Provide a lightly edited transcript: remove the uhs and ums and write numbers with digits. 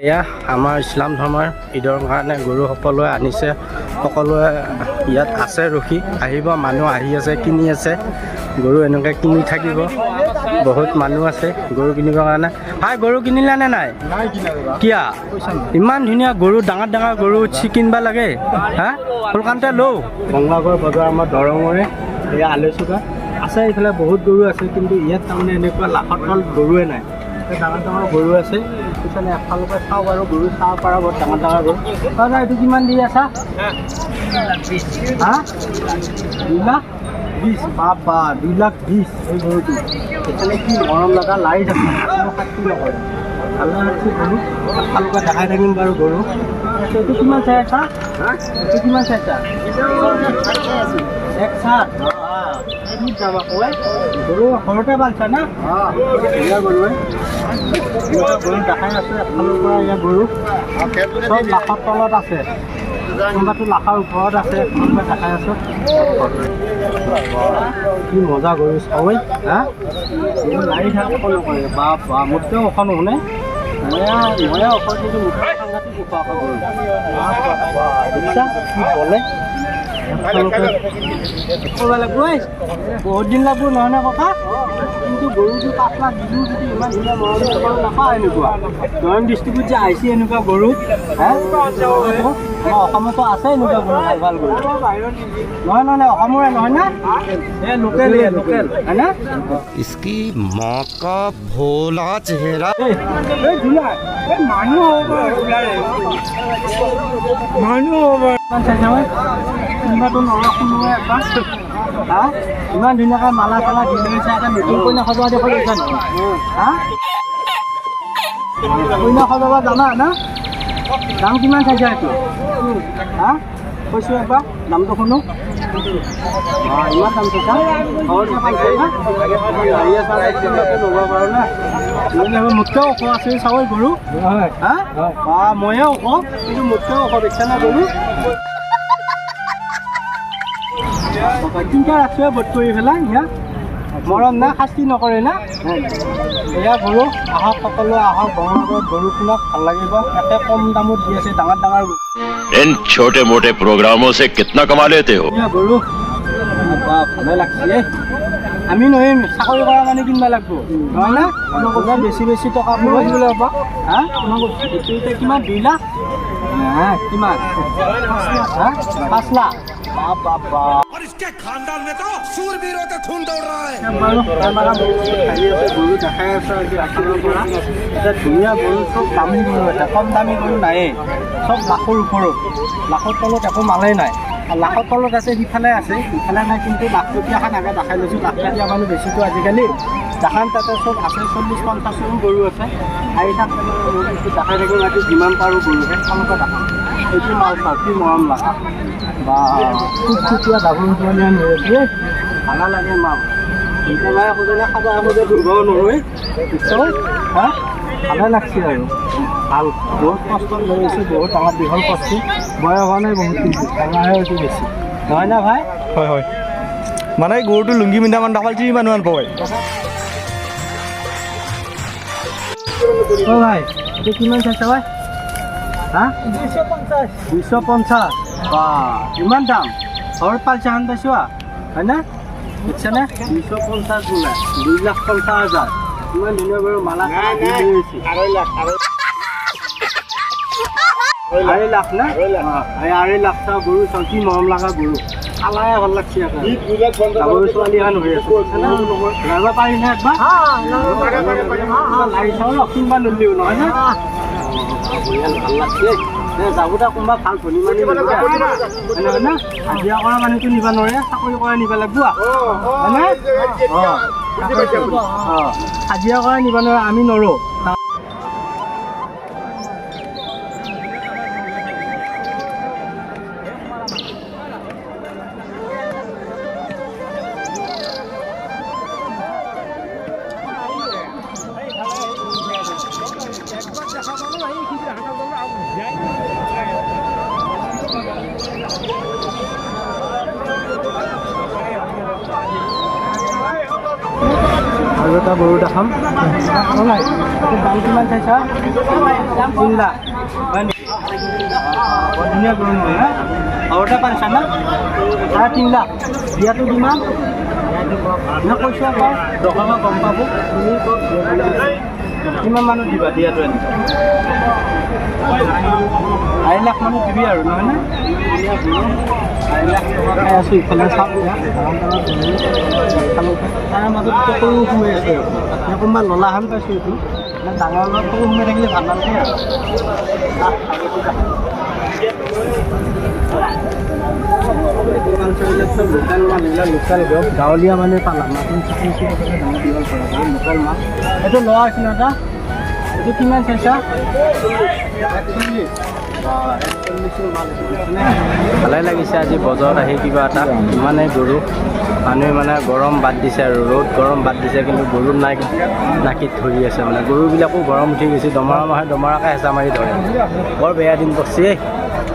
এয়া আমাৰ ইছলাম ধৰ্মৰ ঈদৰ কাৰণে গৰু সকলোৱে আনিছে, সকলোৱে ইয়াত আছে ৰখি, আহিব মানুহ আহি আছে, কিনি আছে গৰু, এনেকৈ কিনি থাকিব। বহুত মানুহ আছে গৰু কিনিবৰ কাৰণে। ভাই গৰু কিনিলে নে নাই? কিয়া ইমান ধুনীয়া গৰু, ডাঙৰ ডাঙৰ গৰু কিনিব লাগে হা? সোনকালতে লওঁ। গংগাগড় বজাৰ আমাৰ দৰঙৰে এয়া আলোচনা আছে, এইফালে বহুত গৰু আছে, কিন্তু ইয়াত তাৰমানে এনেকুৱা লাখত তল গৰুৱে নাই। ডাঙৰ ডাঙৰ গৰু আছে, পিছনে এফালৰ পৰা চাওঁ বাৰু, গৰু চাব পৰা বৰ ডাঙৰ ডাঙৰ গৰু। দাদা এইটো কিমান দি আছা? হা 2,20,000? বাবা 2,20,000 এই গৰুটো। এইফালে কি মৰম লগা লাইট আছে, কোনো শাস্তি নকৰে, ভালে আছে গৰু। এফালৰ পৰা দেখাই থাকিম বাৰু গৰু। এইটো কিমান চাই আছা? এইটো কিমান চাইছা? 1,60,000। কি যাবা কয় গৰু ঘৰতে পালছা না? এয়া গৰুৱে গৰু দেখাই আছে এফালৰ পৰা। এয়া গৰু চব লাখৰ তলত আছে, কোনোবাটো লাখৰ ওপৰত আছে, কোনোবা দেখাই আছে। কি মজা গৰু চাবই হা? লাৰি থাক অকণ নকৰে, বা বা মোতকেও অকণ নুশুনে। ময়ে অকল কিন্তু মোতকৈ সাংঘাতিক ওখ গৰু দেখিছা কি বলে। বহুত দিন লাগব নহয় নে ককা? কিন্তু গৰুটো 5 লাখ দিলোঁ যদি ইমান ধুনীয়া মৰম নাপাওঁ এনেকুৱা। দৰং ডিষ্ট্ৰিক্টত যে আহিছে এনেকুৱা গৰু, আমাৰ অসমতো আছে এনেকুৱা গৰু, ভাল ভাল গৰু। নহয় নহয় অসমৰে নহয় না? এই লোকেল লোকেল হয় না? इसकी माँ का भोला चेहरा। মানুহ হ'ব মানুহ হ'ব কোনোবাটো নৰসিংহই একদম হা? ইমান ধুনীয়াকৈ মালা চালা দি লৈছে, এটা নতুন কইনা সজোৱা দেখো লৈছা নেকি? হা কইনা সজাব জানা না? দাম কিমান চাইছা এইটো? হা কৈছোঁ এবাৰ দামটো শুনো। ইমান দাম চাইছা? ঘৰতে পাইছে না? গাড়ী আছে ল'ব পাৰোঁ না? মোতকেও ওখ আছে চাবই গৰু। হা ময়ে ওখ, কিন্তু মোতকেও ওখ দেখিছা না গৰু? তিনিটা ৰাখছোৱে বধ কৰি পেলাই ইয়াত মৰম না, শাস্তি নকৰে না? এয়া গৰু আহক, সকলো আহক, বঙাইগাঁৱত গৰু কিনক, ভাল লাগিব। একে কম দামত দি আছে ডাঙৰ ডাঙৰ গৰু। इन छोटे मोटे प्रोग्रामों से कितना कमा लेते हो? গৰু ভালে লাগছে। আমি নহম চাকৰি কৰা মানে কিনিব লাগিব নহয় না? আপোনাক বেছি বেছি টকা দিব লাগিব। হা এতিয়া কিমান? 2 লাখ? কিমান? 5 লাখ? और इसके खानदान में तो शूरवीरों का खून दौड़ रहा है। গৰু দেখাই আছে ৰাখিবৰ পৰা। এতিয়া ধুনীয়া গৰু, চব দামী গৰু আছে, কম দামী গৰু নায়েই, চব লাখৰ ওপৰত। লাখৰ তলত একো মালেই নাই। লাখৰ তলত আছে, সিফালে আছে, সিফালে নাই। কিন্তু লাখটকীয়া এখন আগে দেখাই লৈছোঁ, লাখটকীয়া মানুহ বেছিতো আজিকালি দেখান, তাতে চব আছে। 40-50 গৰু আছে। আহি থাক দেখাই থাকিম ৰাতি যিমান পাৰোঁ গৰু সেইখনকে দেখাম। এইটো মাল চাওঁ কি মৰম লগা বা খুটখুটীয়া ডাবল পোৱালীয়া নৰসিয়ে ভালা লাগে মাল। একেবাৰে খোজে খাব খোজে দুৰ্বল নহয় নিশ্চয়। হা ভালে লাগছে আৰু ভাল। বহুত কষ্ট লৈ আছোঁ, বহুত ডাঙৰ দীঘল কষ্ট, বয়স হোৱা নাই বহুত, কিন্তু ডাঙৰহে হৈছে বেছি নহয় না ভাই? হয় হয়, মানে গৰুটো লুংগি পিন্ধা মানুহ ডাবাল যি মানুহ পায়। অ' ভাই এইটো কিমান চাইছা ভাই? হা 250? বা ইমান দাম? ঘৰত পালছা হান পাইছোঁ হয় না? বুজিছানে? 250 বোলে, 2,50,000। ইমান ধুনীয়া বাৰু মালা দি লৈছোঁ। 2.5 লাখ না? 2.5 লাখ চাওঁ গৰু চাওঁ, কি মৰম লগা গৰু, কালাই ভাল লাগছে। গৰু ছোৱালী এখন হৈ আছে যাব পাৰিনে একবাৰ? লাৰি চাওঁ কিনবা নলিও নহয় না? ভাল লাগছে। যাবোতে কোনোবা ভাল ধনী মানুহ হয় না? হাজিৰা কৰা মানুহটো নিব নোৱাৰে, চাকৰি কৰা নিব লাগিব হয়নে? হাজিৰা কৰা নিব নোৱাৰে, আমি নৰোঁ। আৰু এটা গৰু দেখাম নাই এইটো দাম কিমান চাইছা 3 লাখ হয় নেকি বৰ ধুনীয়া গৰু নহয় হা ঘৰতে পাৰিছা না 3.5 লাখ দিয়াটো কিমান মই কৈছোঁ আকৌ দোকানত গম পাব তুমি কিমান মানুহ দিবা দিয়াটো এনেকৈ 2.5 লাখ মানুহ দিবি আৰু নহয় নে 2.5 লাখ টকা খাই আছোঁ ইফালে চাপ তাৰ মাজত সৰু সোমাই আছে কোনোবা ললাহান পাইছোঁ এইটো ডাঙৰ অলপ সৰু সোমাই থাকিলে ভাল নালাগে আৰু লোকেল মাল এইবিলাক লোকেল দিয়ক গাঁৱলীয়া মানে পালা মাটি চিটি লোকেল মাল এইটো লোৱা হৈছে না এটা এইটো কিমান চাইছা 140 ভালে লাগিছে আজি বজাৰত আহি কিবা এটা ইমানে গৰু মানুহে মানে গৰম বাদ দিছে আৰু ৰ'দ গৰম বাদ দিছে কিন্তু গৰু নাই নাকিত ধৰি আছে মানে গৰুবিলাকো গৰম উঠি গৈছে দমৰা মাহে দমৰাকে হেঁচা মাৰি ধৰে বৰ বেয়া দিন পৰছে